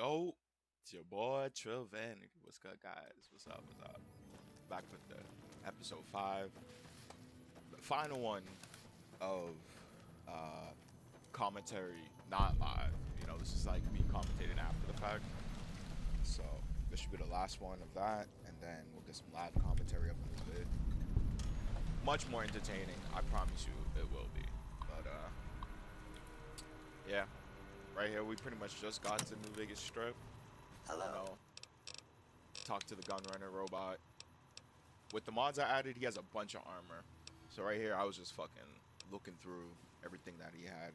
Yo, it's your boy Trill Vanity. What's good, guys? What's up? What's up? Back with the episode 5, the final one of uh commentary, not live. You know, this is like me commentating after the fact. So this should be the last one of that, and then we'll get some live commentary up in a bit. Much more entertaining, I promise you, it will be. But yeah, right here we pretty much just got to New Vegas Strip. Hello. You know, talk to the gunrunner robot. With the mods I added, he has a bunch of armor. So right here, I was just fucking looking through everything that he had.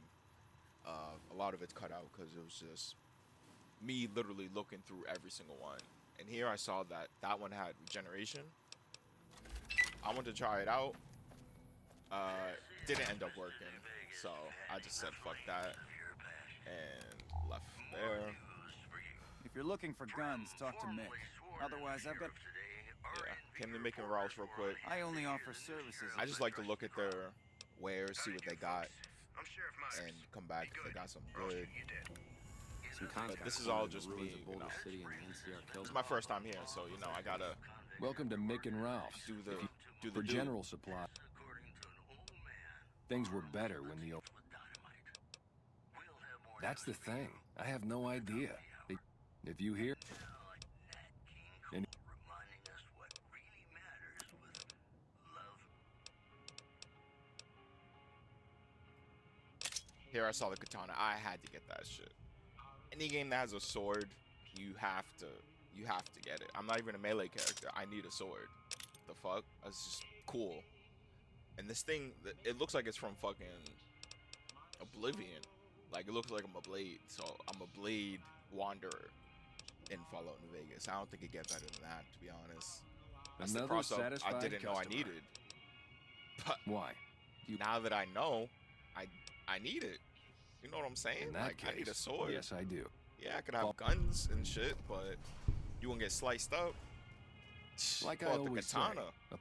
A lot of it's cut out because it was just me literally looking through every single one. And here I saw that that one had regeneration. I wanted to try it out. Didn't end up working, so I just said fuck that and left there. If you're looking for guns, talk to Mick. Otherwise, I've got... Yeah, came to making Rouse real quick. I only offer services. I just like to look at their wares, see what they got, and come back if they got some good. But this is all just me, you know. This is my first time here, so you know I gotta Welcome to Mick and Ralph's. do the For general supply, things were better when the... That's the thing. I have no idea. If you hear... And Here I saw the katana. I had to get that shit. Any game that has a sword, you have to get it. I'm not even a melee character. I need a sword. The fuck? That's just cool. And this thing, it looks like it's from fucking Oblivion. Like, it looks like I'm a blade. So I'm a blade wanderer in Fallout New Vegas. I don't think it gets better than that, to be honest. That's the another cross-up satisfied I didn't know I customer. needed. But why? now that I know, I need it. You know what I'm saying? In that Like, case, I need a sword. yes, I do. Yeah, I could have guns and shit, but you won't get sliced up. Like Pull I out the always say, katana. a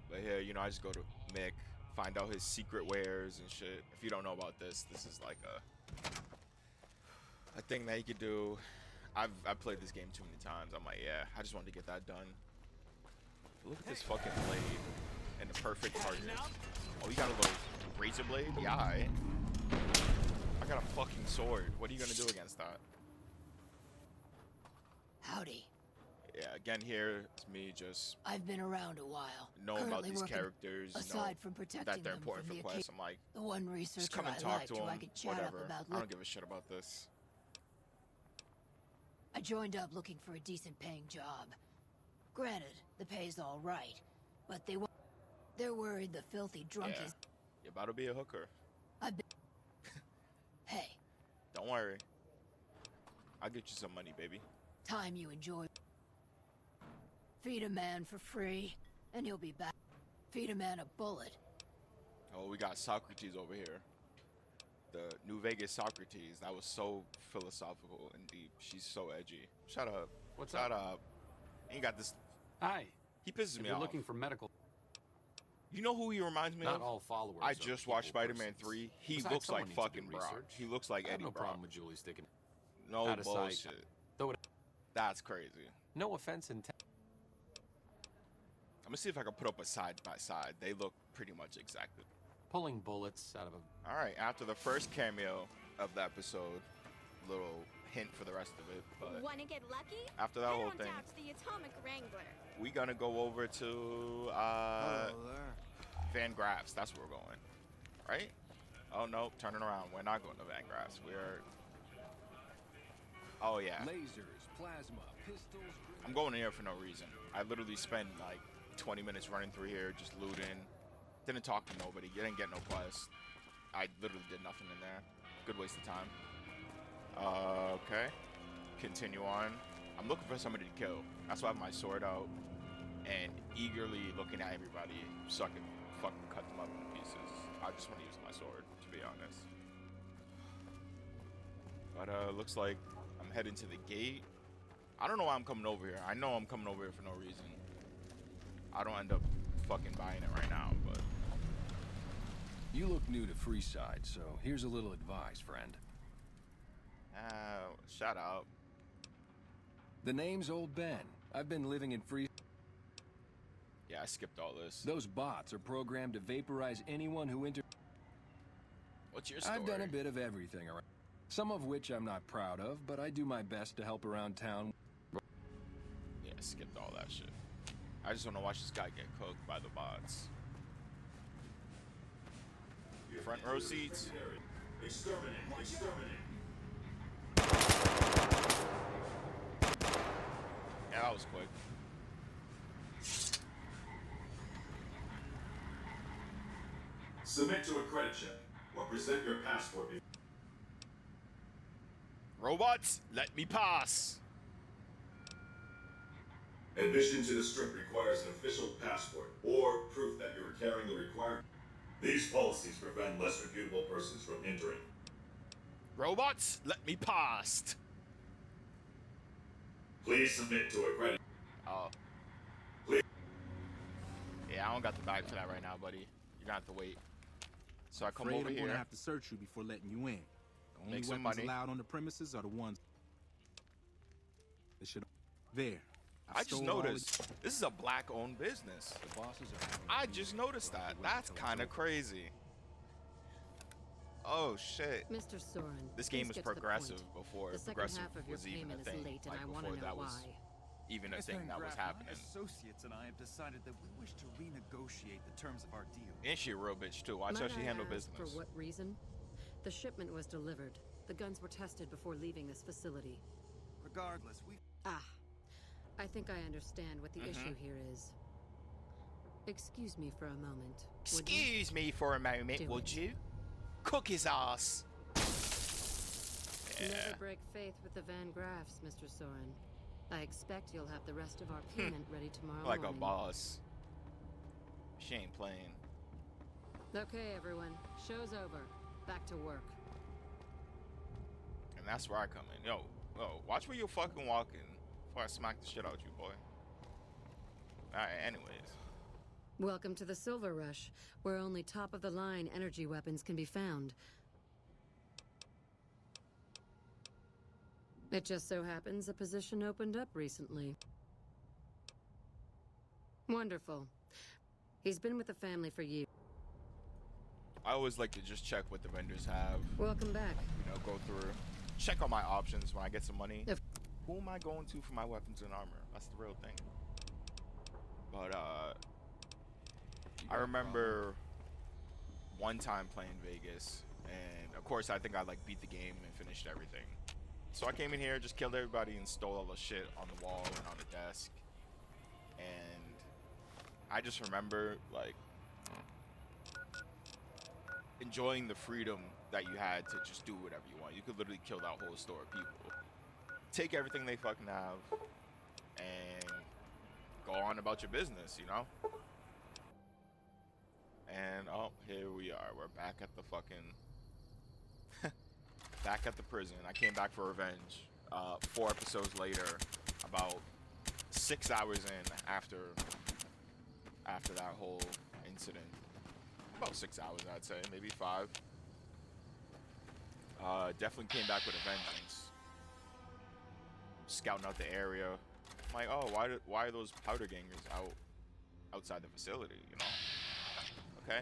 But here, you know, I just go to Mick, find out his secret wares and shit. If you don't know about this, this is like a thing that you could do. I've played this game too many times. I'm like, yeah, I just wanted to get that done. Look at this fucking blade and the perfect target. Oh, you got a little razor blade? Yeah, I got a fucking sword. What are you gonna do against that? Howdy. Yeah, again here, it's me just I've been around a while. knowing about Currently these working characters, you know, aside from protecting that they're them important from for the quests. I'm like, the one researcher just come and I talk liked to who I him, could chat whatever. up about. I don't give a shit about this. I joined up looking for a decent paying job. Granted, the pay's all right, but they're worried the filthy drunk Yeah. is. You're about to be a hooker. I've been. Hey, Don't worry. I'll get you some money, baby. time you enjoy. Feed a man for free, and he'll be back. Feed a man a bullet. Oh, we got Socrates over here. The New Vegas Socrates. That was so philosophical and deep. She's so edgy. Shut up. What's Shut up? up. Ain't got this. Hi. He pisses If me you're off. looking for medical, You know who he reminds me not of? all followers. I are just watched equal Spider-Man persons. 3. He Besides, looks like someone needs to do fucking Brock. research. He looks like I have Eddie no Brock. problem with Julie sticking. No out of sight. bullshit. Though it, That's crazy. no offense intended. I'm gonna see if I can put up a side by side. They look pretty much exactly. Pulling bullets out of a. All right, after the first cameo of the episode, little hint for the rest of it. But Wanna get lucky? after that Head whole on thing, down to the Atomic Wrangler. we gonna go over to Hello there. Van Graff's. That's where we're going, right? Oh no, turning around. We're not going to Van Graff's. We're. Oh yeah, lasers, plasma, pistols... I'm going in here for no reason. I literally spent like 20 minutes running through here, just looting. Didn't talk to nobody. Didn't get no quest. I literally did nothing in there. Good waste of time. Okay. Continue on. I'm looking for somebody to kill. That's why I have my sword out and eagerly looking at everybody so I can fucking cut them up into pieces. I just want to use my sword, to be honest. But looks like I'm heading to the gate. I don't know why I'm coming over here. I know I'm coming over here for no reason. I don't end up fucking buying it right now, but You look new to Freeside, so here's a little advice, friend. Shut up. The name's Old Ben. I've been living in free... Yeah, I skipped all this. Those bots are programmed to vaporize anyone who enters... What's your story? I've done a bit of everything around. Some of which I'm not proud of, but I do my best to help around town. Yeah, I skipped all that shit. I just want to watch this guy get cooked by the bots. Front row seats. Exterminate! Exterminate! Yeah, that was quick. Submit to a credit check or present your passport. Robots, let me pass. Admission to the strip requires an official passport or proof that you are carrying the required. These policies prevent less reputable persons from entering. Robots, let me pass. Please submit to a credit. Oh. Please. Yeah, I don't got the bag for that right now, buddy. You're gonna have to wait. So I come Afraid over I'm here. gonna have to search you before letting you in. The only Make some weapons money. allowed on the premises are the ones that should. There. I just stole all of- noticed this is a black-owned business. The bosses are having... I just noticed that. That's kind of crazy. Oh shit. Mr. Soren, This game please was get to the progressive point. before The second progressive half of your was even payment a is thing. late, and Like I want before to know that was why. even a Mr. thing that was Ingraff, happening. My associates and I have decided that we wish to renegotiate the terms of our deal. And she a real bitch too. Watch how Might she I handle ask business. For what reason? The shipment was delivered. The guns were tested before leaving this facility. Regardless, we Ah, I think I understand what the issue here is. Excuse me for a moment. would you? Excuse me for a moment, Do would it. you? Cook his ass. Yeah. Never break faith with the Van Graffs, Mr. Soren. I expect you'll have the rest of our payment ready tomorrow Like a morning. boss. She ain't playing. Okay, everyone. Show's over. Back to work. And that's where I come in. Yo, watch where you're fucking walking before I smack the shit out you, boy. Alright, anyways. Welcome to the Silver Rush, where only top-of-the-line energy weapons can be found. It just so happens a position opened up recently. Wonderful. He's been with the family for years. I always like to just check what the vendors have. Welcome back. You know, go through, check all my options when I get some money. If- Who am I going to for my weapons and armor? That's the real thing. But I remember one time playing Vegas, and of course I think I like beat the game and finished everything. So I came in here, just killed everybody, and stole all the shit on the wall and on the desk. And I just remember like enjoying the freedom that you had to just do whatever you want. You could literally kill that whole store of people, take everything they fucking have, and go on about your business, you know? And oh, here we are. We're back at the fucking back at the prison. I came back for revenge. 4 episodes later, about 6 hours in after that whole incident. About 6 hours, I'd say, maybe 5. Definitely came back with a vengeance. Scouting out the area. I'm like, oh, why are those powder gangers outside the facility? You know. Okay,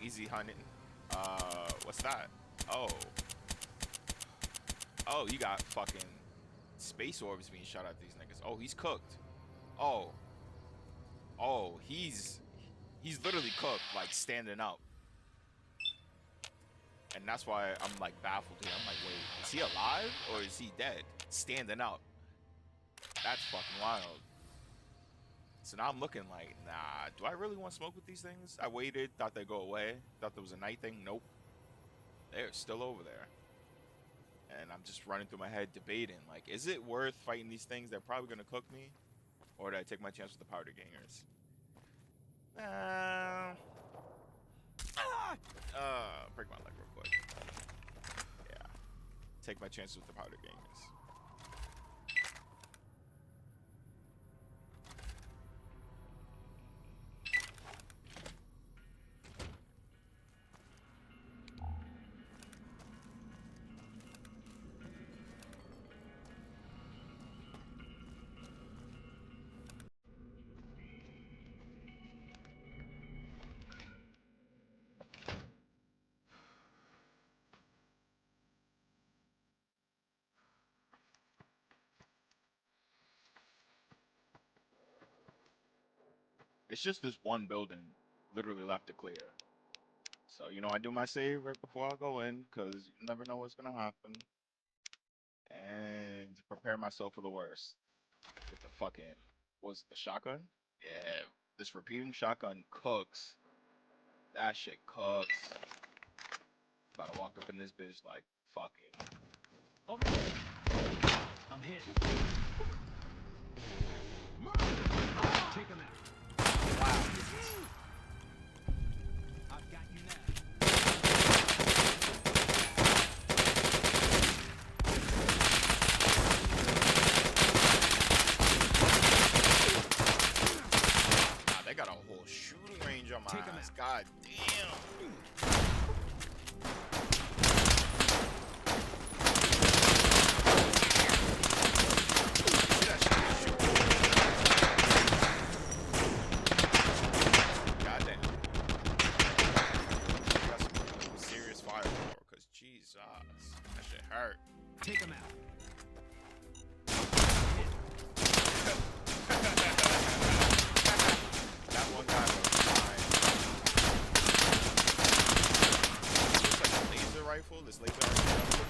easy hunting. What's that? Oh, you got fucking space orbs being shot at these niggas. Oh, he's cooked. Oh, he's literally cooked, like standing up. And that's why I'm like baffled here. I'm like, wait, is he alive or is he dead? Standing up. That's fucking wild. So now I'm looking like, nah, do I really want to smoke with these things? I waited, thought they'd go away. Thought there was a night thing. Nope. They're still over there. And I'm just running through my head debating, like, is it worth fighting these things? They're probably going to cook me. Or do I take my chance with the powder gangers? Break my leg real quick. Yeah. Take my chances with the powder gangers. It's just this one building literally left to clear. So, you know, I do my save right before I go in because you never know what's going to happen. And prepare myself for the worst. With the fucking, what's the shotgun? Yeah, this repeating shotgun cooks. That shit cooks. About to walk up in this bitch like, fuck it. I'm hit. Take him out. Wow. I've got you now. Nah, they got a whole shooting range on my eyes. God damn. Jesus, that shit hurt. Take him out. That one guy was fine. Looks like a laser rifle. This laser rifle.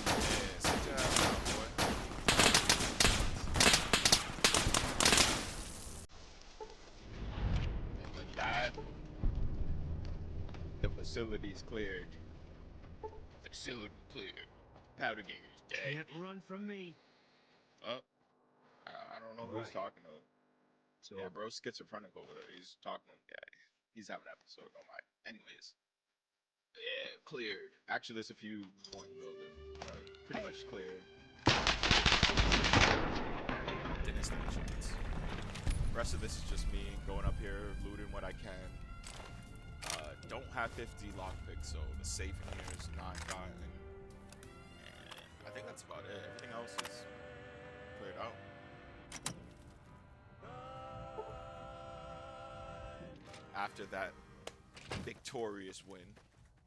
Yeah, sit your ass down, boy. And with that, the facility's cleared. Facility cleared. Powder Ganger's dead. Can't run from me. Oh, I don't know who he's talking to. So, yeah, bro, schizophrenic over there. He's talking to yeah, he's having an episode. Don't mind. Anyways, yeah, cleared. Actually, there's a few more in the building. Pretty much cleared. Didn't stand a chance. The rest of this is just me going up here, looting what I can. Don't have 50 lockpicks, so the safe in here is not gotten. And I think that's about it. Everything else is cleared out. After that victorious win,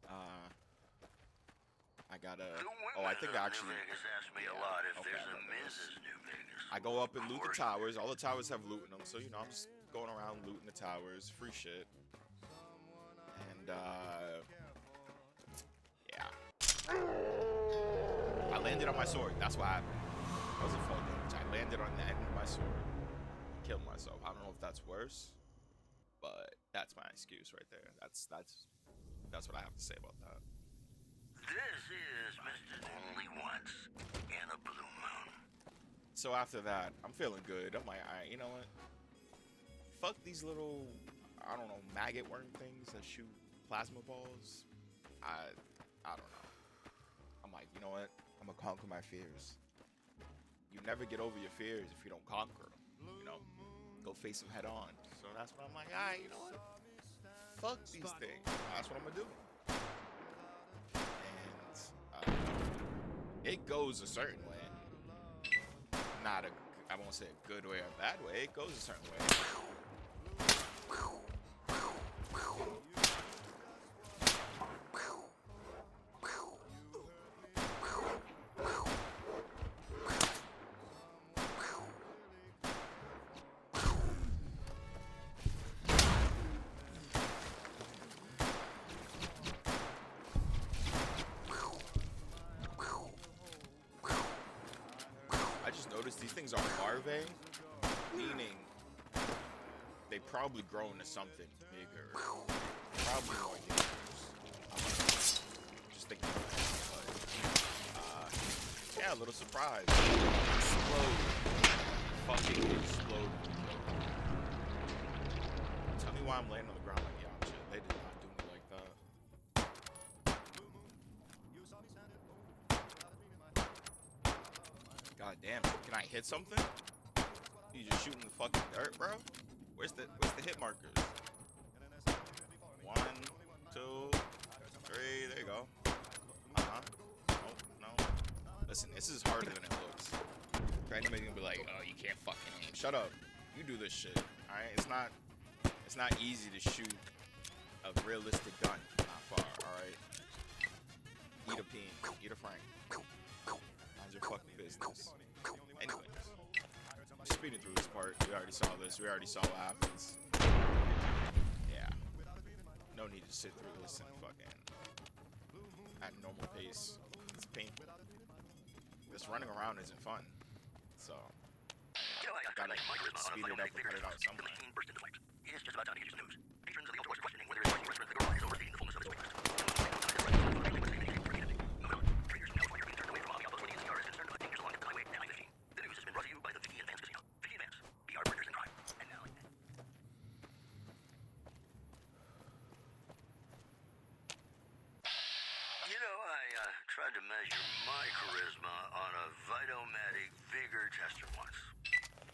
I gotta. Oh, I think I actually. I go up and loot the towers. All the towers have loot in them, so you know I'm just going around looting the towers, free shit. And yeah, I landed on my sword. That's what happened. That wasn't fall damage. I landed on the end of my sword, killed myself. I don't know if that's worse. But that's my excuse right there. That's what I have to say about that. This is Mr. Only Once in a Blue Moon. So after that, I'm feeling good. I'm like, alright, you know what? Fuck these little, I don't know, maggot worm things that shoot plasma balls. I don't know. I'm like, you know what? I'm gonna conquer my fears. You never get over your fears if you don't conquer them. You know, go face them head on. So that's what I'm like, alright, you know what? Fuck these things. That's what I'm gonna do. And it goes a certain way. Not a, I won't say a good way or a bad way. It goes a certain way. These things are larvae, meaning they probably grow into something bigger, probably more dangerous. Just thinking about that, but yeah, a little surprise. Explode, fucking explode. Tell me why I'm laying on the ground like Yamcha. They did not do me like that. God damn, can I hit something? You just shooting the fucking dirt, bro? Where's the hit markers? 1, 2, 3, there you go. No. Listen, this is harder than it looks. Randomly gonna be like, oh, you can't fucking aim. Shut up. You do this shit. Alright? It's not easy to shoot a realistic gun from that far, alright? Eat a peen. Eat a frank. God Mind your fucking business. Anyways, speeding through this part, we already saw this. We already saw what happens. Yeah. No need to sit through this and fucking at normal pace. It's painful. This running around isn't fun. So, I gotta speed it up and cut it out somewhere. It's just about time to get you some news. Patrons of the Ultra are questioning whether his pricey restaurant, the Garage, is overstating the fullness of its waitlist. Traders from California are being turned away from hobby outposts where the NCR is concerned about dangers along the highway and I-15. The news has been brought to you by the Vicky and Vance Casino. Vicky and Vance, PR partners in crime. And now, you know, I tried to measure my charisma on a Vitomatic vigor tester once.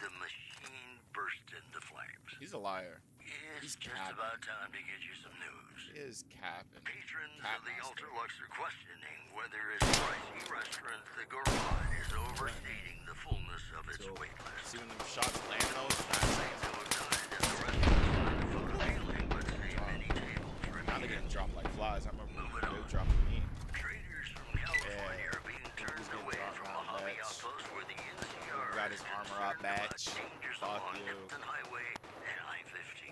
The machine burst into flames. He's a liar. It's He's just capping. about time to get you some news. He is capping. Patrons Cap of the master. Ultralux are questioning whether its pricey restaurant, the Garage, is overstating the fullness of its waitlist. See when them shots land though? That's So excited that the restaurant is full of feeling, but save many tables now they're remain. getting dropped like flies. I remember Moving they on. were dropping me. Traders from California are being turned getting away dropped from now, a hobby Max. outpost where the NCR Got is his armor concerned up, about Batch. dangers Fuck along you. Hampton Highway and I-15.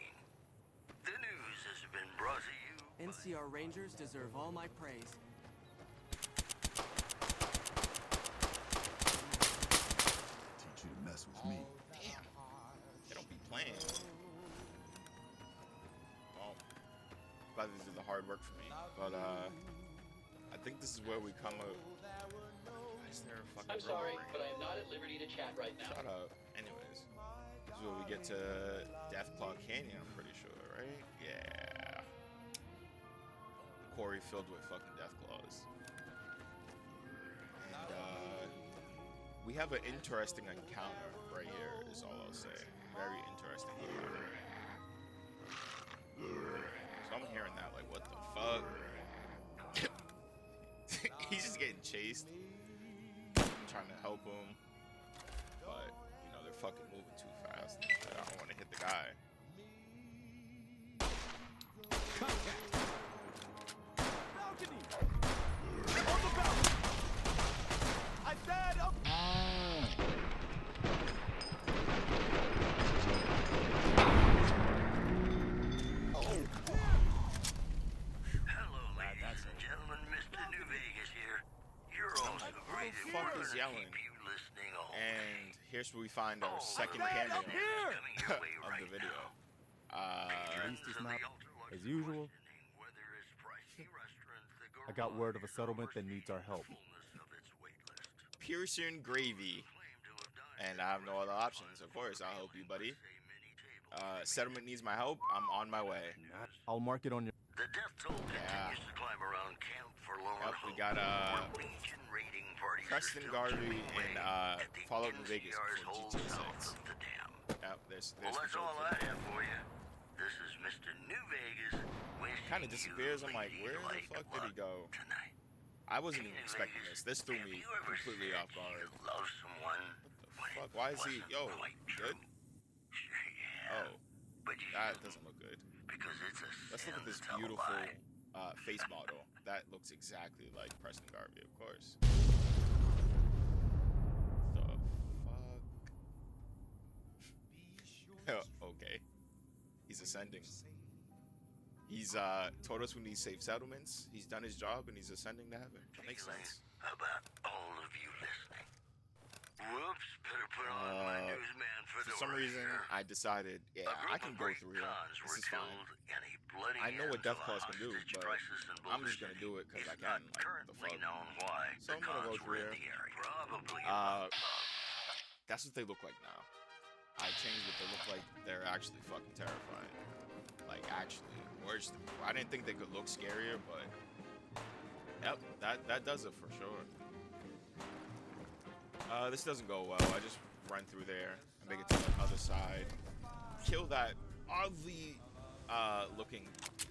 The news has been brought to you by NCR Rangers deserve all my praise. Teach you to mess with me. Damn. They don't be playing. Well, glad they did the hard work for me. But I think this is where we come up. Why is there a fucking I'm sorry, robot but I am not at liberty to chat right now. Shut up. Anyways, this is where we get to Deathclaw Canyon, I'm pretty sure, right? Yeah. The quarry filled with fucking Deathclaws. And we have an interesting encounter right here, is all I'll say. Very interesting encounter. So I'm hearing that, like, what the fuck? He's just getting chased. I'm trying to help him. But, you know, they're fucking moving too fast and shit. I don't want to hit the guy. I said up. Hello, ladies and gentlemen. Mr. New Vegas here. You're also great at fuck is to yelling? keep you listening all And here's where we find our second man, cameo up here! Coming your way of right the video. Patrons least it's of not the Ultralux as are usual. questioning whether its pricey restaurant, the I got word of a Garage, is settlement that needs our help. overstating the fullness of its waitlist. Pearson Gravy. Claim to have dined And I have no other options. Of course, I'll help you, buddy. say many tables. Settlement needs my help. I'm on my way. I'll mark it on your. The death toll Yeah. continues to climb around Camp Forlorn Yep, we Hope, got where Legion raiding parties Preston are still Garvey chipping away in at the Fallout New Vegas NCR's before hold GTA south 6. of the dam. Yep, there's Well, the that's joke all for I you. have for you. This is Mr. New Vegas wishing Kind of disappears. I'm like, where the fuck did he go? tonight. I wasn't even expecting this. This threw me completely off guard. You love someone. Fuck, why is he? Yo, you good? Sure, yeah. Oh, But you that shouldn't, doesn't look good. because it's a Let's look at sin this to tell a beautiful lie. face model. That looks exactly like Preston Garvey, of course. The fuck? Okay. He's ascending. He's told us we need safe settlements. He's done his job and he's ascending to heaven. Makes sense. About all of you listening. Whoops, better put on my newsman For some reason, I decided, yeah, I can go through here. This is fine. I know what Deathclaws can do, but I'm just gonna do it because I can. Like, the fuck. So I'm gonna go through here. That's what they look like now. I changed what they look like. They're actually fucking terrifying. Like, actually. I didn't think they could look scarier, but yep, that does it for sure. This doesn't go well. I just run through there and make it to the other side. Kill that oddly looking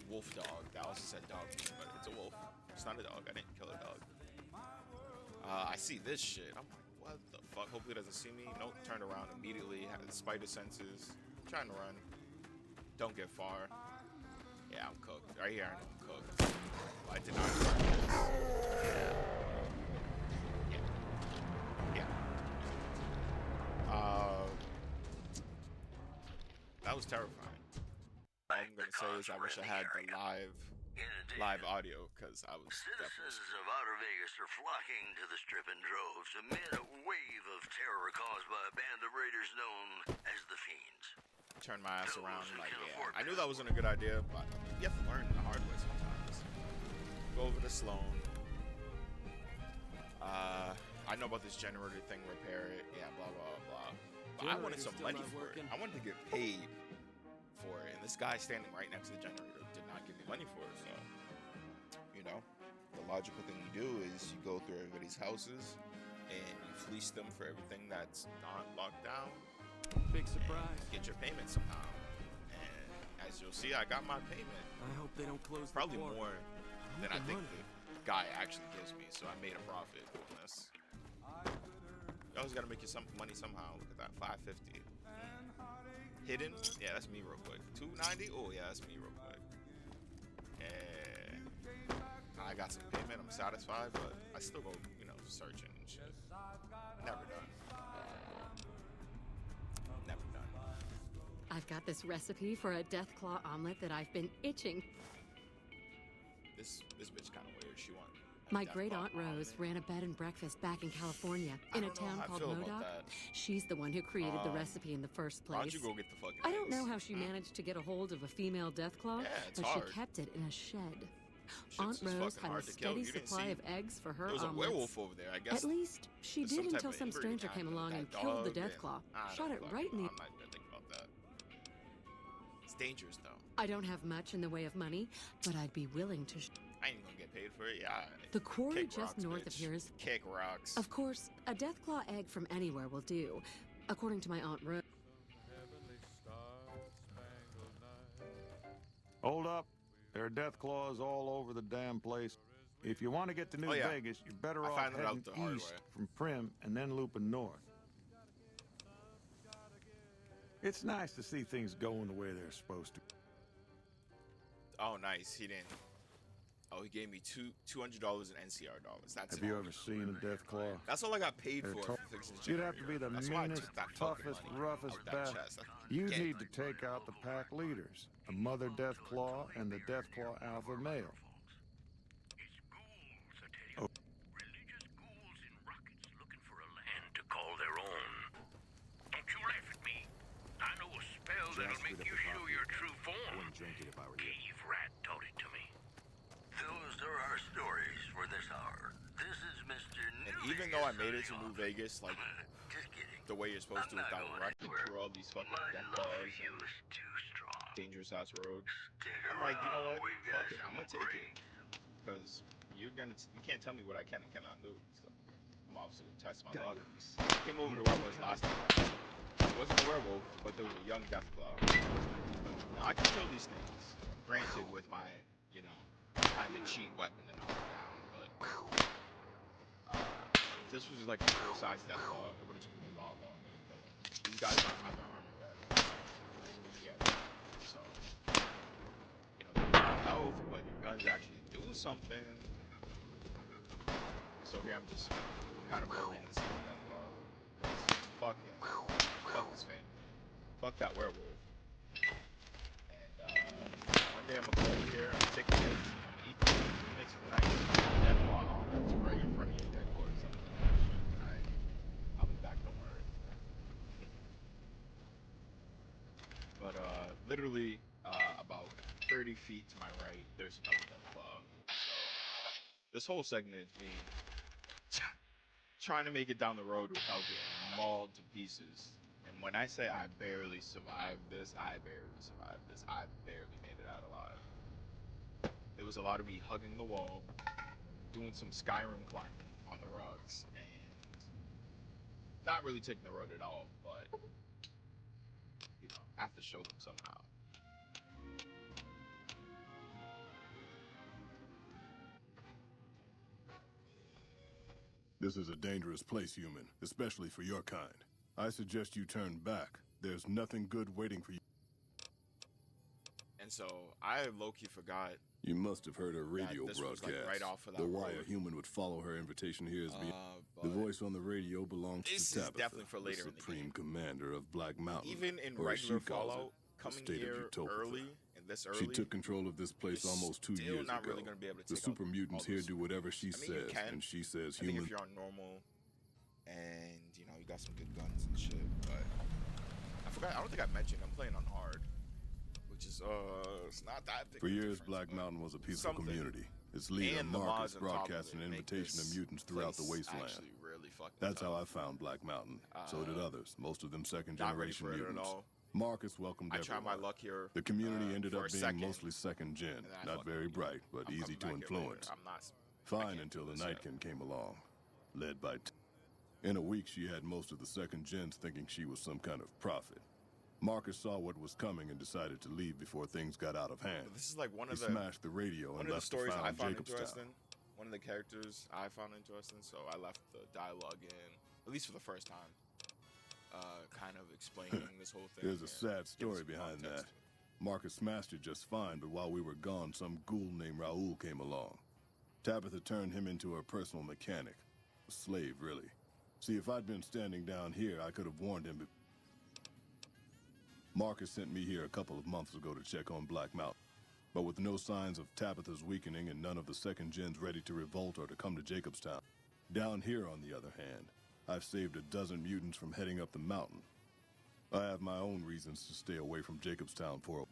wolf dog. That also said dog, but it's a wolf. It's not a dog. I didn't kill a dog. I see this shit. I'm like, what the fuck? Hopefully it doesn't see me. Nope, turned around immediately. Had the spider senses. I'm trying to run. Don't get far. Yeah, I'm cooked. Right here, I know I'm cooked. I did not expect this. Yeah. was terrifying. All I'm gonna say is I wish I had the live audio because I was Citizens of Outer Vegas are flocking to the strip in droves amid a wave of terror caused by a band of raiders known as the Fiends. Turn my ass around. Like, yeah, I knew that wasn't a good idea, but you have to learn the hard way sometimes. Go over to Sloan. I know about this generator thing, repair it, yeah, blah, blah, blah. But I wanted some money for it. I wanted to get paid for it. And this guy standing right next to the generator did not give me money for it. So, you know, the logical thing you do is you go through everybody's houses and you fleece them for everything that's not locked down. Big surprise. Get your payment somehow. And as you'll see, I got my payment. I hope they don't close probably the more than I think the guy actually gives me. So I made a profit on this. You always gotta make you some money somehow. Look at that, 550. Hidden? Yeah, that's me real quick. 290? Oh yeah, that's me real quick. And I got some payment. I'm satisfied, but I still go, you know, searching and shit. Never done. Never done. I've got this recipe for a Deathclaw omelet that I've been itching. This bitch kind of weird. She wants. My great aunt Rose ran a bed and breakfast back in California in a town called Modoc. She's the one who created the recipe in the first place. Why don't you go get the fucking I don't know how she managed to get a hold of a female Deathclaw, but hard. she kept it in a shed. Shit's Aunt Rose had a steady supply of eggs for her omelets. There was a werewolf over there, I guess. At least she did until some stranger came along and killed the Deathclaw. Shot it right in the... I'm not gonna think about that. It's dangerous, though. I don't have much in the way of money, but I'd be willing to... I ain't gonna get paid for it, yeah. The quarry Kick just rocks, north bitch. of here is... Kick rocks. Of course, a Deathclaw egg from anywhere will do, according to my Aunt Rose. Hold up. There are Deathclaws all over the damn place. If you want to get to New Vegas, you're better off heading east from Prim and then looping north. It's nice to see things going the way they're supposed to. Oh, nice. He didn't. Oh, he gave me $200 in NCR dollars. That's Have you ever seen a Deathclaw? That's all I got paid for fixing this You'd have to be the That's why I meanest, took that fucking toughest, money roughest out that bastard. chest. You need to take out the pack leaders, a mother Deathclaw and the Deathclaw alpha male. Oh. Religious ghouls in rockets looking for a land to call their own. Don't you laugh at me. I know a spell that'll make you show your true form. I wouldn't drink it if I were you. Cave Rat taught it to me. Those are our stories for this hour. This is Mr. And even though I made it to New Vegas, like, the way you're supposed to without running through all these fucking Deathclaws and dangerous ass roads, I'm like, you know what? Fuck it, I'm gonna take it. Because you can't tell me what I can and cannot do. So I'm obviously gonna test my luck. Came over to where I was last time. It wasn't a werewolf, but there was a young Deathclaw. Now I can kill these things, granted with my, you know, kind of cheat weapon and all down, but if this was like a full-size Deathclaw, it would have took me a lot longer. These guys don't have their armor yet. So, you know, they're not health, but your guns actually do something. So here I'm just kind of rolling this Deathclaw. Fuck him. Fuck this fan. Fuck that werewolf. One day I'm gonna go over here, I'm gonna take the eggs, I'm gonna eat them, make some nice Deathclaw omelets right in front of your dead or something like that shit. Alright? I'll be back, don't worry. But literally about 30 feet to my right, there's another Deathclaw. So this whole segment is me trying to make it down the road without getting mauled to pieces. And when I say I barely survived this, I barely survived this. I barely made it out alive. It was a lot of me hugging the wall, doing some Skyrim climbing on the rugs, and not really taking the road at all, but, you know, I have to show them somehow. This is a dangerous place, human, especially for your kind. I suggest you turn back. There's nothing good waiting for you. And so I low-key forgot. You must have heard a radio this broadcast. was, like, right off of that the why road. a human would follow her invitation here is the voice on the radio belongs this to is Tabitha, definitely for later the in the supreme game. commander of Black Mountain. Even in or as regular she calls Fallout, it, coming state here of Utopia. early and this early. She took control of this place almost 2 years not ago. Really gonna be able to the take super mutants here those do whatever she I mean, says, and she says I think humans. if you're on normal, and you know you got some good guns and shit, but I forgot. I don't think I mentioned I'm playing on hard, which is it's not that big. For years, Black Mountain was a peaceful community. Its leader, Marcus, broadcast an invitation to mutants throughout the wasteland. Really That's how I found Black Mountain. So did others, most of them second-generation mutants. Marcus welcomed everyone. My luck here. The community ended up being mostly second-gen, not very bright, but easy to influence. Fine until the Nightkin came along, led by... In a week, she had most of the second-gens thinking she was some kind of prophet. Marcus saw what was coming and decided to leave before things got out of hand. This is like he smashed the radio and left to found Jacobstown. One of the characters I found interesting, so I left the dialogue in, at least for the first time, kind of explaining this whole thing. There's a sad story behind that. Marcus smashed it just fine, but while we were gone, some ghoul named Raoul came along. Tabitha turned him into her personal mechanic. A slave, really. See, if I'd been standing down here, I could have warned him. Marcus sent me here a couple of months ago to check on Black Mountain. But with no signs of Tabitha's weakening and none of the second gens ready to revolt or to come to Jacobstown. Down here, on the other hand, I've saved a dozen mutants from heading up the mountain. I have my own reasons to stay away from Jacobstown for a...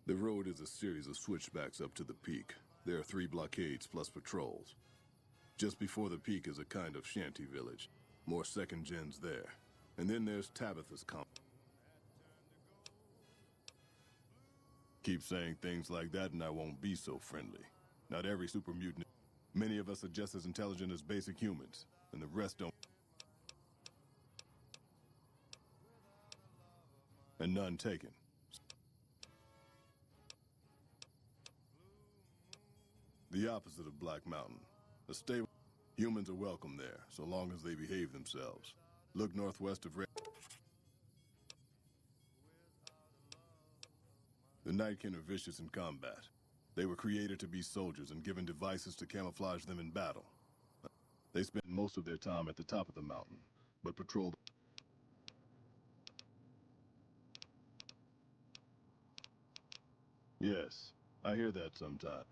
The road is a series of switchbacks up to the peak. There are 3 blockades plus patrols. Just before the peak is a kind of shanty village. More second gens there. And then there's Tabitha's comp. Keep saying things like that and I won't be so friendly. Not every super mutant. Many of us are just as intelligent as basic humans, and the rest don't. And none taken. The opposite of Black Mountain. A stable. Humans are welcome there, so long as they behave themselves. Look northwest of Red. The Nightkin are vicious in combat. They were created to be soldiers and given devices to camouflage them in battle. They spend most of their time at the top of the mountain, but patrol. Yes, I hear that sometimes.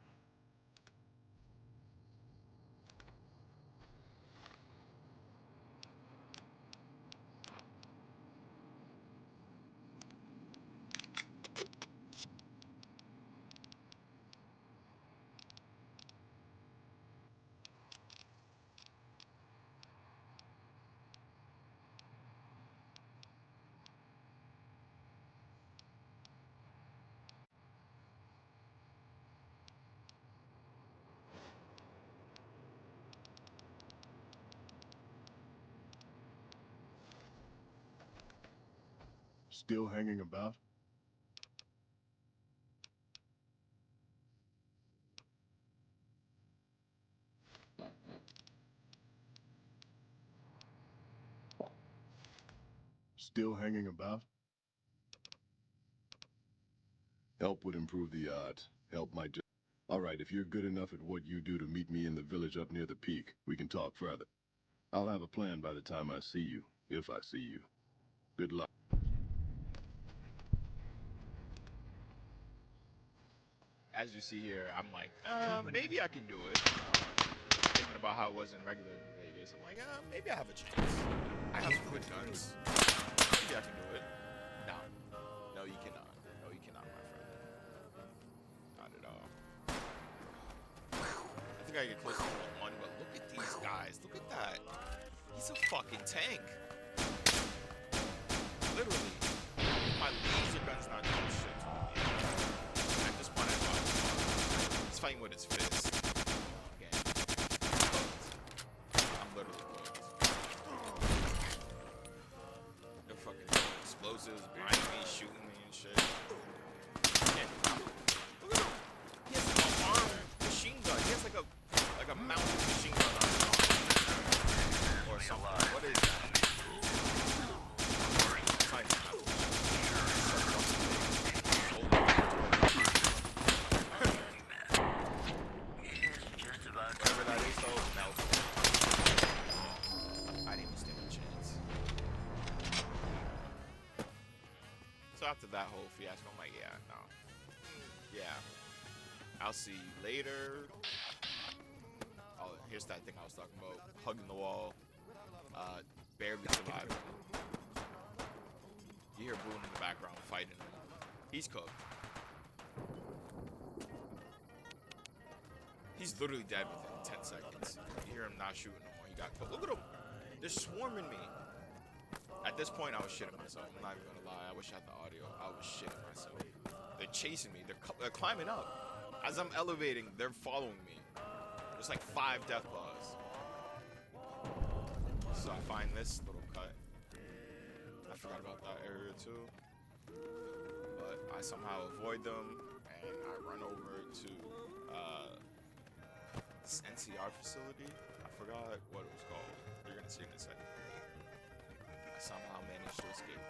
Still hanging about? Still hanging about? Help would improve the odds. Help might just... All right, if you're good enough at what you do to meet me in the village up near the peak, we can talk further. I'll have a plan by the time I see you, if I see you. Good luck. As you see here, I'm like, maybe I can do it. Thinking about how it was in regular Vegas, I'm like, maybe I have a chance. I have some good guns. Maybe I can do it. No. No, you cannot. No, you cannot, my friend. Not at all. I think I get close to one, but look at these guys. Look at that. He's a fucking tank. Literally. My laser gun's not doing shit to me. At this point, I thought he's fighting with his fist. Again. I'm literally cooked. They're fucking explosives behind me, shooting me and shit. And look at him. He has an armed machine gun. He has like a mounted machine gun on his arm. Or something. What is that? I'm like, yeah, no. Yeah. I'll see you later. Oh, here's that thing I was talking about. Hugging the wall. Barely surviving. You hear Boone in the background fighting him. He's cooked. He's literally dead within 10 seconds. You hear him not shooting no more. He got cooked. Look at him. They're swarming me. At this point, I was shitting myself. I'm not even gonna lie. I wish I had the audio. I was shitting myself. They're chasing me. They're climbing up. As I'm elevating, they're following me. There's like 5 Deathclaws. So I find this little cut. I forgot about that area too. But I somehow avoid them, and I run over to this NCR facility. I forgot what it was called. You're gonna see in a second. I somehow managed to escape.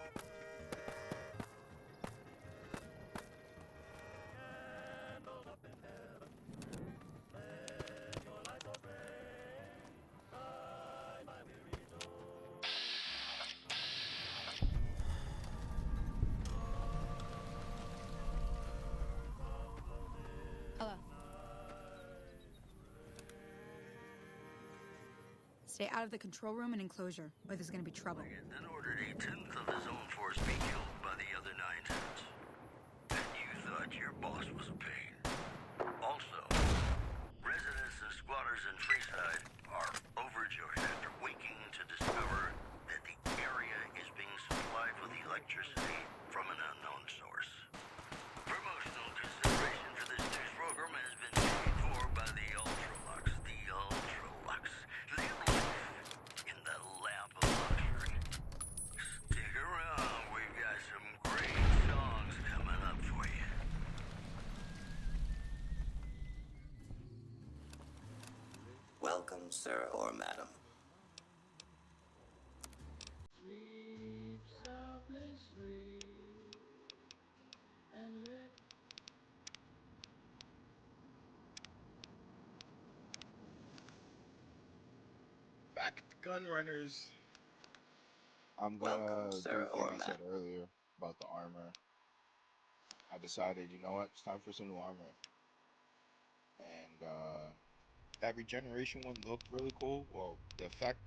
Hello. Stay out of the control room and enclosure, or there's gonna be trouble. Then ordered a 10th of his own force be killed by the other 9 tenths. And you thought your boss was a pain. Also, residents and squatters in Freeside are overjoyed after waking to discover that the area is being supplied with electricity from an unknown source. Promotional consideration for this news program has been paid for by the Ultralux. The Ultralux. Live life in the lap of luxury. Stick around, we've got some great songs coming up for you. Welcome, sir or madam. Sleep softly, sleep, and let Back to Gun Runners. I'm gonna Welcome, do sir the or thing I said madam. earlier about the armor. I decided, you know what, it's time for some new armor. And that regeneration one looked really cool. Well, the effect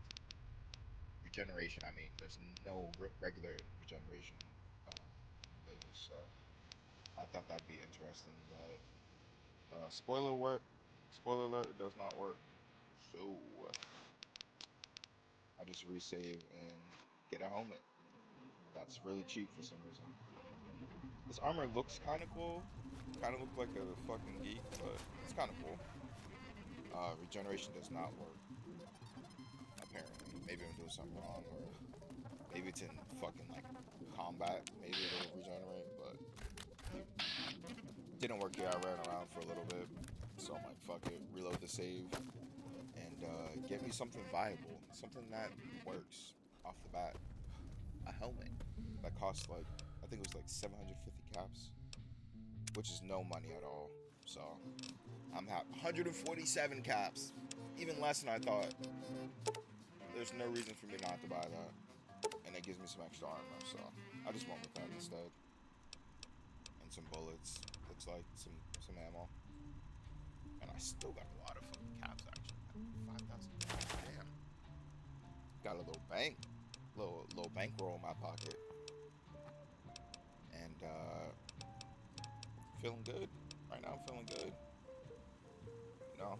regeneration, I mean, there's no regular regeneration. So I thought that'd be interesting, but spoiler alert, it does not work. So I just resave and get a helmet. That's really cheap for some reason. This armor looks kind of cool. Kind of look like a fucking geek, but it's kind of cool. Regeneration does not work. Apparently. Maybe I'm doing something wrong, or maybe it's in fucking like combat. Maybe it'll regenerate, but it didn't work here. I ran around for a little bit, so I'm like, fuck it, reload the save, and get me something viable, something that works off the bat. A helmet that costs like, I think it was like 750 caps, which is no money at all. So I'm happy. 147 caps, even less than I thought. There's no reason for me not to buy that, and it gives me some extra armor, so I just went with that instead. And some bullets, looks like some ammo, and I still got a lot of fucking caps actually. 5,000. Damn. Got a little bankroll in my pocket, and feeling good. Right now I'm feeling good. You know,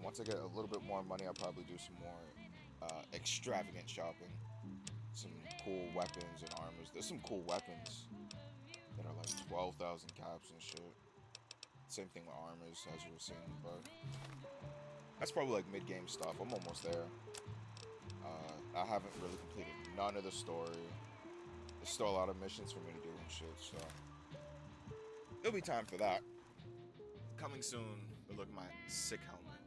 once I get a little bit more money, I'll probably do some more extravagant shopping. Some cool weapons and armors. There's some cool weapons that are like 12,000 caps and shit. Same thing with armors, as you were saying, but that's probably like mid-game stuff. I'm almost there. I haven't really completed none of the story. There's still a lot of missions for me to do and shit, so there'll be time for that. Coming soon, but look at my sick helmet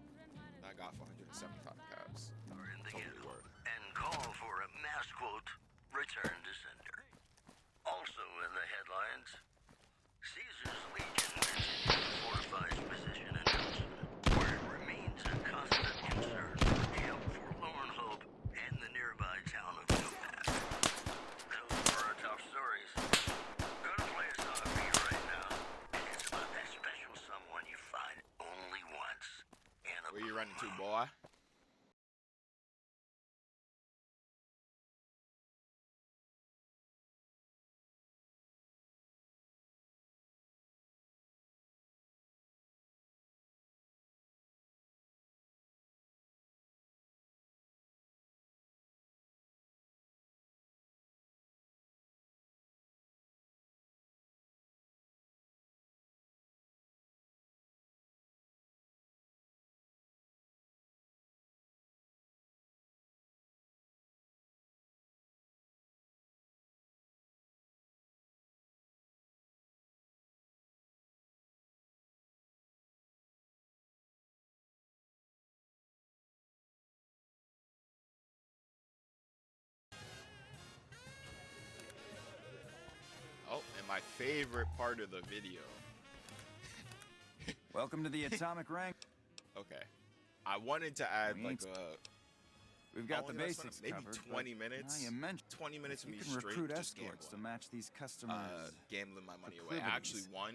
that I got for 175 caps. Are in the ghetto and call for a mass quote, return to sender. Also in the headlines, Caesar's Legion continues to fortify its position in Jerusalem, where it remains a constant concern for the forlorn hope and the nearby town of Topaz. Those are our top stories. Go to play a song for running to, boy? Oh, and my favorite part of the video. Welcome to the atomic rank. Okay. I wanted to add like a... We've got the basics maybe covered, 20 minutes. 20 minutes of me straight recruit just escorts to gambling. match these customers. Gambling my money away. I actually won.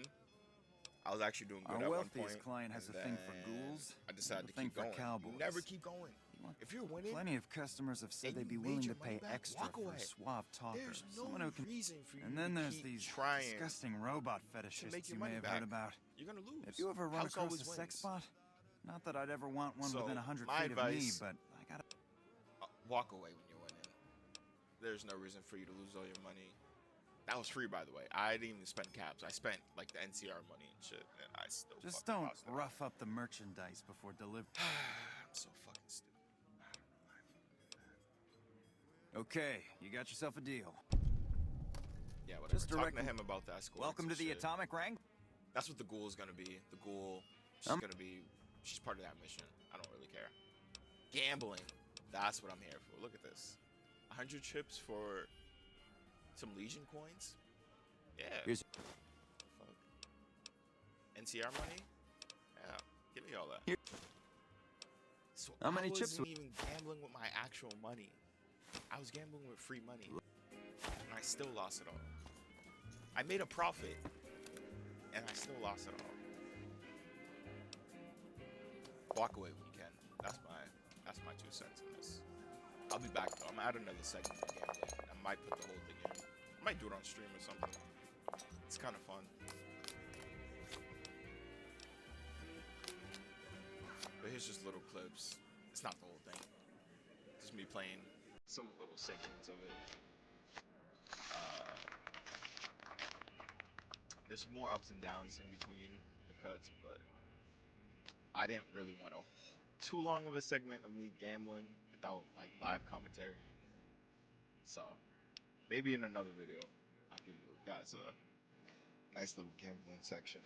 I was actually doing good Our at one wealthiest point. client has a thing for ghouls. I decided to thing keep for going. cowboys. You never keep going. If you're winning, Plenty of customers have said and they'd be you willing made to your money pay back, extra walk for away. a suave talker. There's no Someone who can... reason for you And then to there's keep these trying disgusting robot to fetishists make your you money may have back. heard about. You're gonna lose. Have you ever run House across always a wins. sex bot? Not that I'd ever want one So, within 100 my feet of me, advice- but I gotta... Walk away when you're winning. There's no reason for you to lose all your money. That was free, by the way. I didn't even spend caps. I spent like the NCR money and shit, and I still Just fucking don't lost it. rough up the merchandise before delivery. I'm so fucking stupid. Okay, you got yourself a deal. Yeah, whatever. Just Talking to him about the escorts. Welcome to and the shit. atomic rank. That's what the ghoul is gonna be. The ghoul, she's gonna be. She's part of that mission. I don't really care. Gambling. That's what I'm here for. Look at this. 100 chips for some Legion coins. Yeah. Here's Fuck. NCR money. Yeah. Give me all that. Here. So How many I chips wasn't even gambling with my actual money. I was gambling with free money, and I still lost it all. I made a profit, and I still lost it all. Walk away when you can. That's my 2 cents in this. I'll be back though. I'm gonna add another segment of gambling. I might put the whole thing in. I might do it on stream or something. It's kind of fun. But here's just little clips. It's not the whole thing. Just me playing some little segments of it. There's more ups and downs in between the cuts, but I didn't really want too long of a segment of me gambling without like live commentary. So maybe in another video I'll give you guys a nice little gambling section.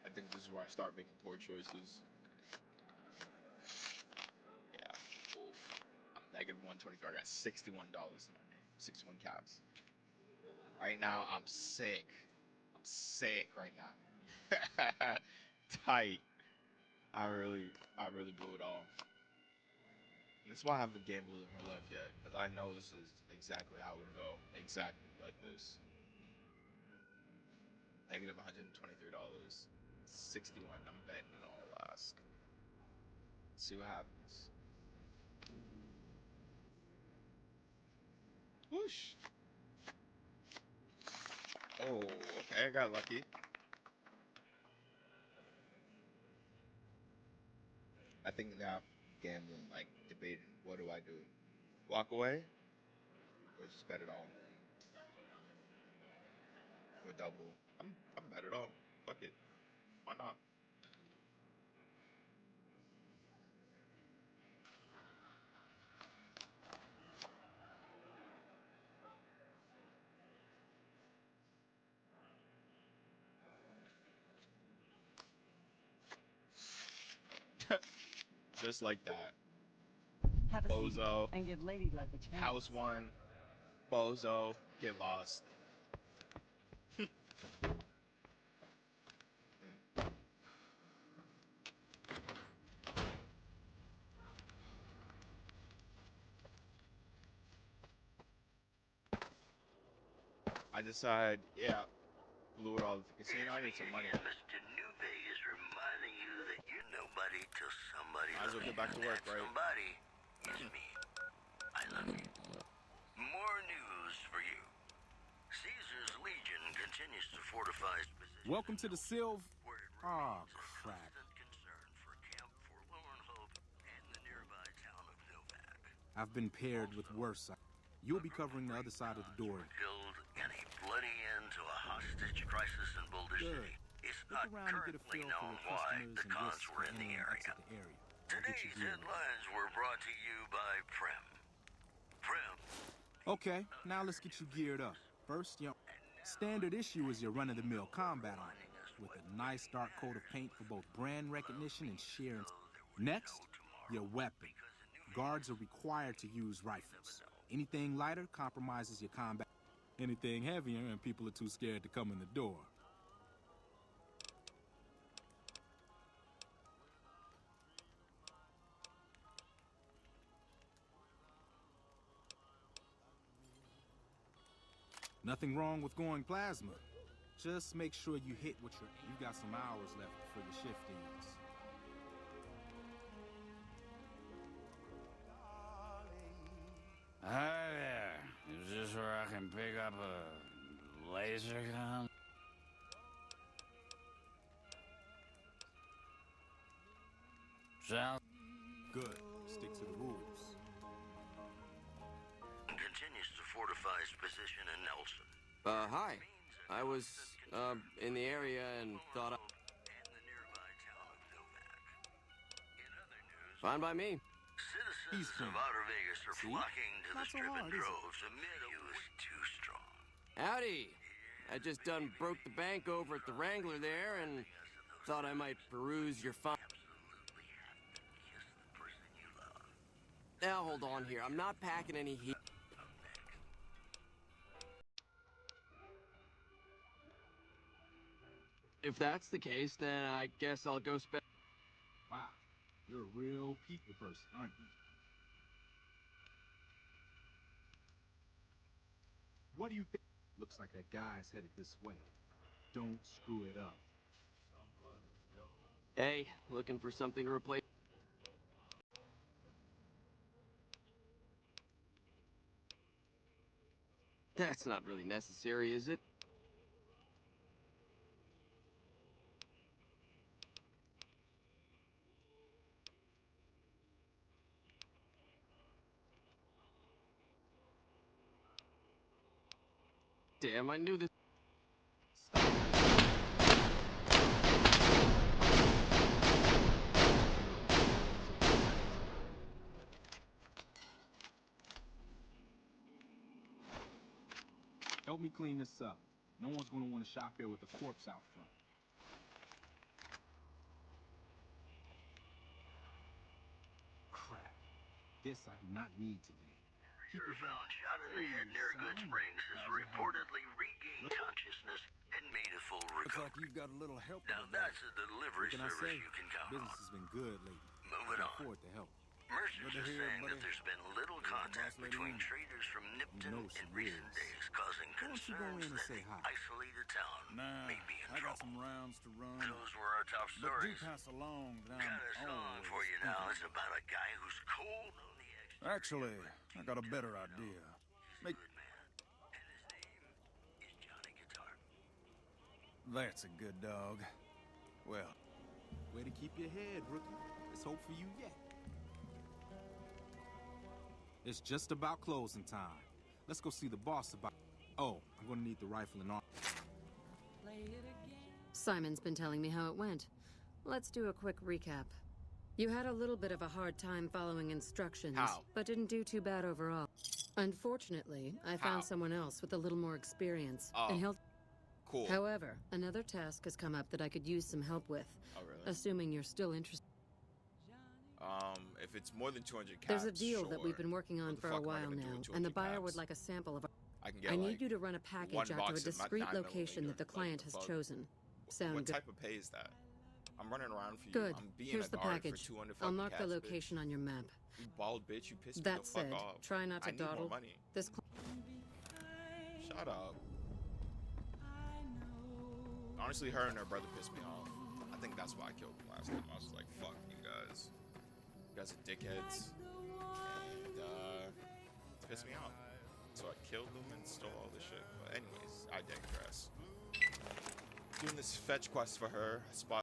I think this is where I start making poor choices. Yeah. Negative 123. I got $61 in my name. 61 caps. Right now, I'm sick. I'm sick right now. Tight. I really blew it all. That's why I haven't gambled in real life yet, because I know this is exactly how it would go. Exactly like this. Negative $123. 61. I'm betting it all last. Let's see what happens. Whoosh. Oh, okay, I got lucky. I think now gambling, like debating, what do I do? Walk away? Or just bet it all? Or double? I'm bet it all. Fuck it. Why not? Just like that. Bozo. And get ladylike a chance. House one. Bozo. Get lost. I decide, yeah, blew it all at the casino. I need some money. Mr. New Vegas reminding you that you're nobody till somebody Might as well get back to work, right? Somebody is me. I love you. More news for you. Caesar's Legion continues to fortify its position. Welcome to the Sylv. Oh, crap. I've been paired with worse. You'll be covering the other side of the door. Killed in a bloody end to a hostage crisis in Boulder City. It's not currently known why the cons were in the area. Today's headlines were brought to you by Prem. Prem. Okay, now let's get you geared up. First, your standard issue is your run-of-the-mill combat armor, with a nice dark coat of paint for both brand recognition and sheer. Next, your weapon. Guards are required to use rifles. Anything lighter compromises your combat. Anything heavier and people are too scared to come in the door. Nothing wrong with going plasma. Just make sure you hit what you've got some hours left before your shift ends. Hi there. Is this where I can pick up a laser gun? Sounds good. Stick to the rules. Continues to fortify its position in Nelson. Hi. I was, in the area and thought Fine by me. Citizens of Outer Vegas are flocking to the strip in droves amid you is too strong. Howdy. I just done broke the bank over at the Wrangler there and thought I might peruse your fine. Now hold on here. I'm not packing any heat. If that's the case, then I guess I'll go spend. Wow, you're a real people person, aren't you? What do you think? Looks like that guy's headed this way. Don't screw it up. Hey, looking for something to replace? That's not really necessary, is it? Damn, I knew this. Help me clean this up. No one's gonna want to shop here with a corpse out front. Crap. this I do not need today. Sir found shot in the head near Good Springs has reportedly regained consciousness and made a full Looks recovery. like you've got a little help. Now that's a delivery What can I service say? you can count Business on. has been good lately. Moving I on. afford to help. Mercer's Good to just hear, saying buddy. that there's been little contact boss lady between in. traders from Nipton know in she recent is. days, causing Why don't you go concerns in and that say the hi? isolated town Nah, may be in I got trouble. some rounds to run. Those were our top But do stories. pass along that Got I'm a song always for you now. thinking. It's about a guy who's cold on the exterior. Actually, I got a better idea. Make Good man. And his name is Johnny Guitar. That's a good dog. Well, Way to keep your head, rookie. There's hope for you yet. It's just about closing time. Let's go see the boss about... Oh, I'm gonna need the rifle and all. Simon's been telling me how it went. Let's do a quick recap. You had a little bit of a hard time following instructions, but didn't do too bad overall. Unfortunately, I found someone else with a little more experience and helped. Cool. However, another task has come up that I could use some help with. Oh, really? Assuming you're still interested. If it's more than 200 caps, There's a deal sure. that we've been working on What the for a fuck am I while gonna do now, with and the 200 buyer caps? would like a sample of. I can get I need like you to run a one package out to a box of discreet 9 location that the milliliter. client Like, has the fuck? chosen. Sound What good? type of pay is that? I'm running around for you. Good. I'm being Here's a the guard package. for 200 I'll fucking mark the caps, location on your map. bitch. You bald bitch, you pissed me That the fuck said, off. try not to I need more dawdle. money. This. Shut up. Honestly, her and her brother pissed me off. I think that's why I killed them last time. I was like, fuck you guys. You guys are dickheads. And, it pissed me off. So I killed them and stole all the shit. But anyways, I digress. Doing this fetch quest for her. Spot.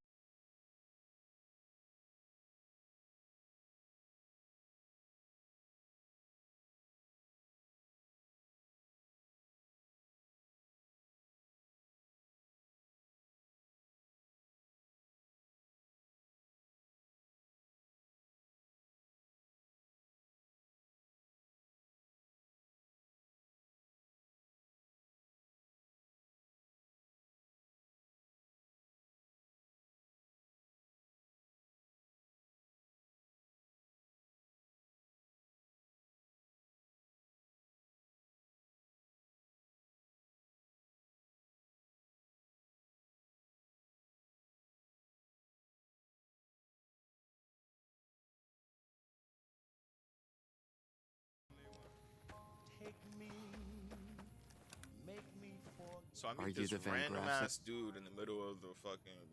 So I meet this random ass dude in the middle of the fucking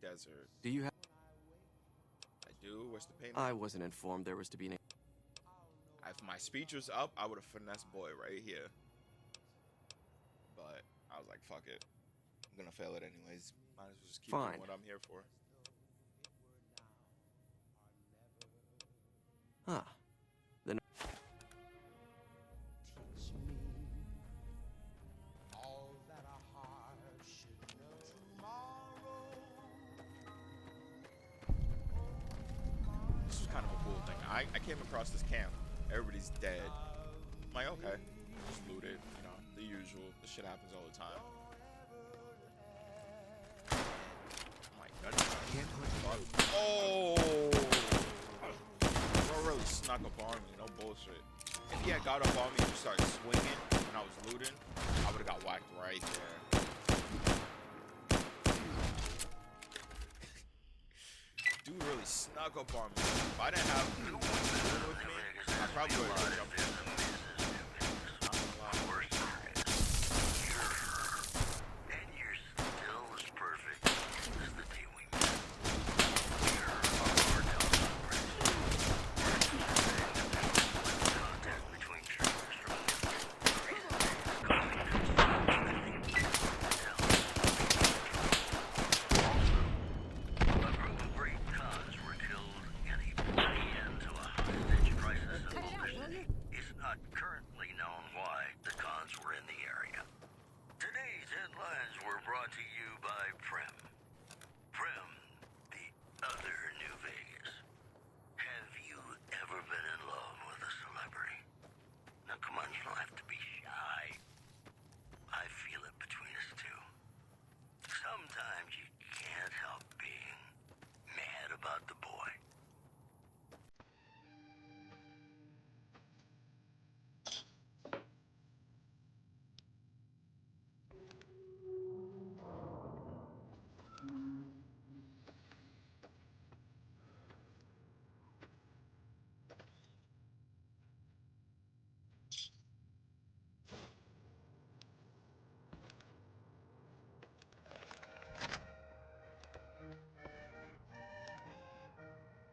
desert. Do you have... I do. What's the payment? I wasn't informed there was to be an... If my speech was up, I would have finessed boy right here. But I was like, fuck it. I'm gonna fail it anyways. Might as well just keep Fine. doing what I'm here for. Huh. Then... This was kind of a cool thing. I came across this camp. Everybody's dead. I'm like, okay. Just loot it. You know, the usual. This shit happens all the time. Oh my goodness. Oh! Bro really snuck up on me. No bullshit. If he had got up on me and started swinging when I was looting, I would have got whacked right there. Dude really snuck up on me. If I didn't have him with me, I probably would have jumped in. And you're still as perfect as the day we met. Here are our contact between traders from a group of great cons were killed and a bloody end to a hostage crisis established. It's not current.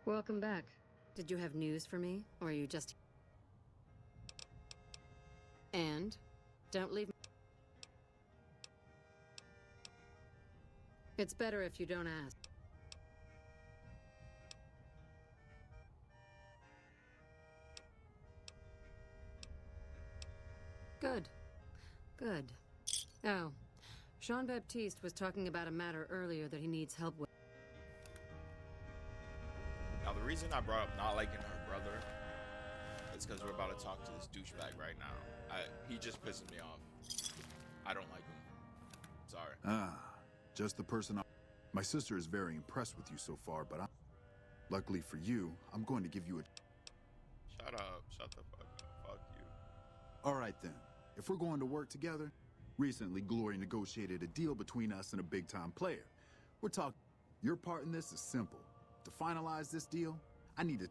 Welcome back. Did you have news for me, or are you just... And? Don't leave me... It's better if you don't ask. Good. Good. Oh, Jean-Baptiste was talking about a matter earlier that he needs help with. Now, the reason I brought up not liking her brother is because we're about to talk to this douchebag right now. He just pisses me off. I don't like him. Sorry. Ah, just the person My sister is very impressed with you so far, but luckily for you, I'm going to give you a... Shut up. Shut the fuck up. Fuck you. All right, then. If we're going to work together... Recently, Glory negotiated a deal between us and a big-time player. We're talking... Your part in this is simple. To finalize this deal, I need to...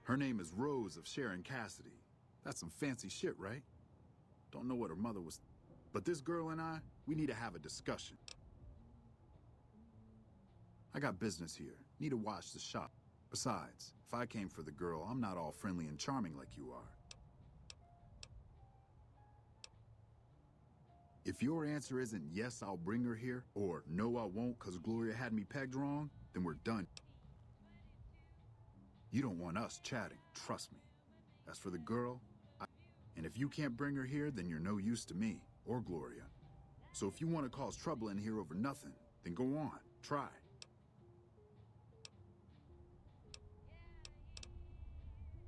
Her name is Rose of Sharon Cassidy. That's some fancy shit, right? Don't know what her mother was... But this girl and I, we need to have a discussion. I got business here. Need to watch the shop. Besides, if I came for the girl, I'm not all friendly and charming like you are. If your answer isn't yes, I'll bring her here, or no, I won't because Gloria had me pegged wrong, then we're done. You don't want us chatting, trust me. As for the girl, and if you can't bring her here, then you're no use to me, or Gloria. So if you want to cause trouble in here over nothing, then go on, try.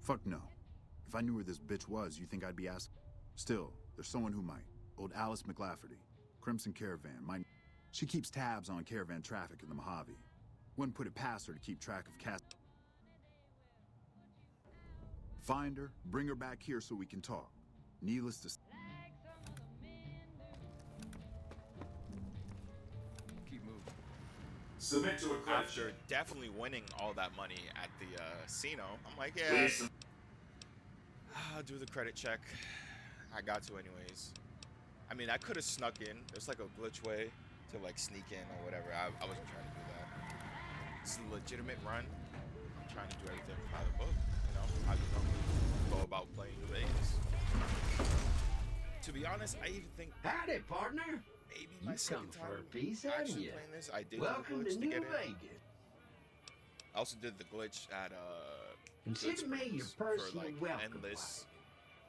Fuck no. If I knew where this bitch was, you think I'd be asking? Still, there's someone who might. Old Alice McLafferty, Crimson Caravan. She keeps tabs on caravan traffic in the Mojave. Wouldn't put it past her to keep track of Cass. Find her, bring her back here so we can talk. Needless to say. Keep moving. Submit to a credit After definitely winning all that money at the casino, I'm like, yeah, I'll do the credit check. I got to anyways. I mean, I could have snuck in. There's like a glitch way to like sneak in or whatever. I wasn't trying to do that. It's a legitimate run. I'm trying to do everything by the book. You know, how you go about playing New Vegas. To be honest, I even think Howdy, partner. maybe my second time for a piece, haven't actually you? playing this, I did Welcome do the glitch to to New get in. Vegas. I also did the glitch at Consider me your personal welcome. endless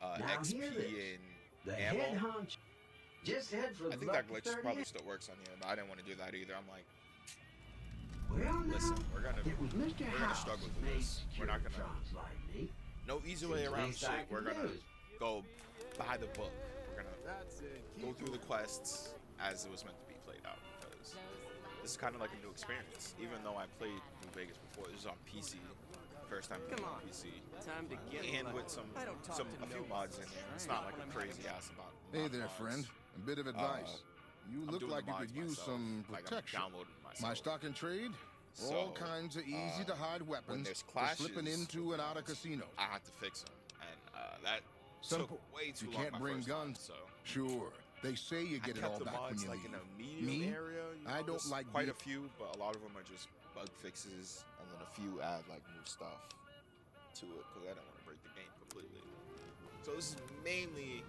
Now XP hear this. and The ammo. head honcho. Just head for the I think that Lucky glitch 30. probably still works on here, but I didn't want to do that either. I'm like, Well, listen, now, we're gonna it was Mr. House struggle that through made this. We're not gonna Securitrons like me. no easy way The around least I shit. can We're gonna do is- go by the book. We're gonna go through the quests as it was meant to be played out, because this is kind of like a new experience. Even though I played New Vegas before, this is on PC. First time playing on PC. Time to get and lucky. with I don't talk to a few no mods in there. It's not like a crazy ass about. Hey there, friend. A bit of advice. You I'm look doing like the you mods could use myself. some Like, I'm protection. downloading myself. My stock and trade, all kinds of easy to hide when weapons there's for clashes slipping into and out of casinos. I had to fix them, and that Simple. took way too You long. can't my bring first guns. time, so Sure, they say you get I it kept all the back when mods you like leave. in a medium Me? area. You I know, don't there's like quite the- a few, but a lot of them are just bug fixes, and then a few add like new stuff to it because I don't want to break the game completely. So this is mainly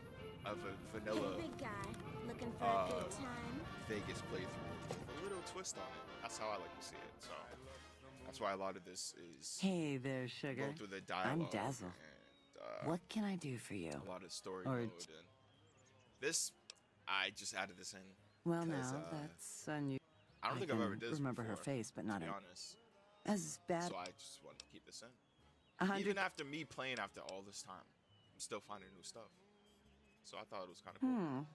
of a vanilla Hey, big guy. Looking for a good time? Vegas playthrough with a little twist on it. That's how I like to see it. So that's why a lot of this is Hey there, sugar. go through the dialogue. I'm Dazzle. And, What can I do for you? a lot of story Or- mode, and this I just added this in. Well, 'cause, now that's unusual. I don't think I've ever did this remember before, her face, but not to be in- honest. as bad. So I just wanted to keep this in. 100 Even after me playing after all this time, I'm still finding new stuff. So I thought it was kind of cool.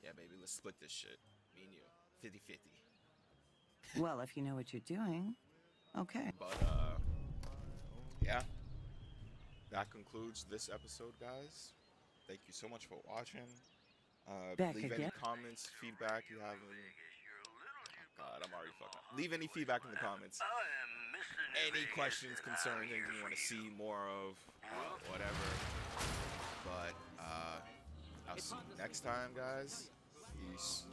Yeah, baby, let's split this shit. Me and you, 50-50. Well, if you know what you're doing, okay. But yeah, that concludes this episode, guys. Thank you so much for watching. Back Leave any again? comments, feedback you have. God, I'm already fucking up. Leave any feedback in the comments. Any questions, concerns, anything you want to see more of, whatever. But I'll see you next time, guys. Peace.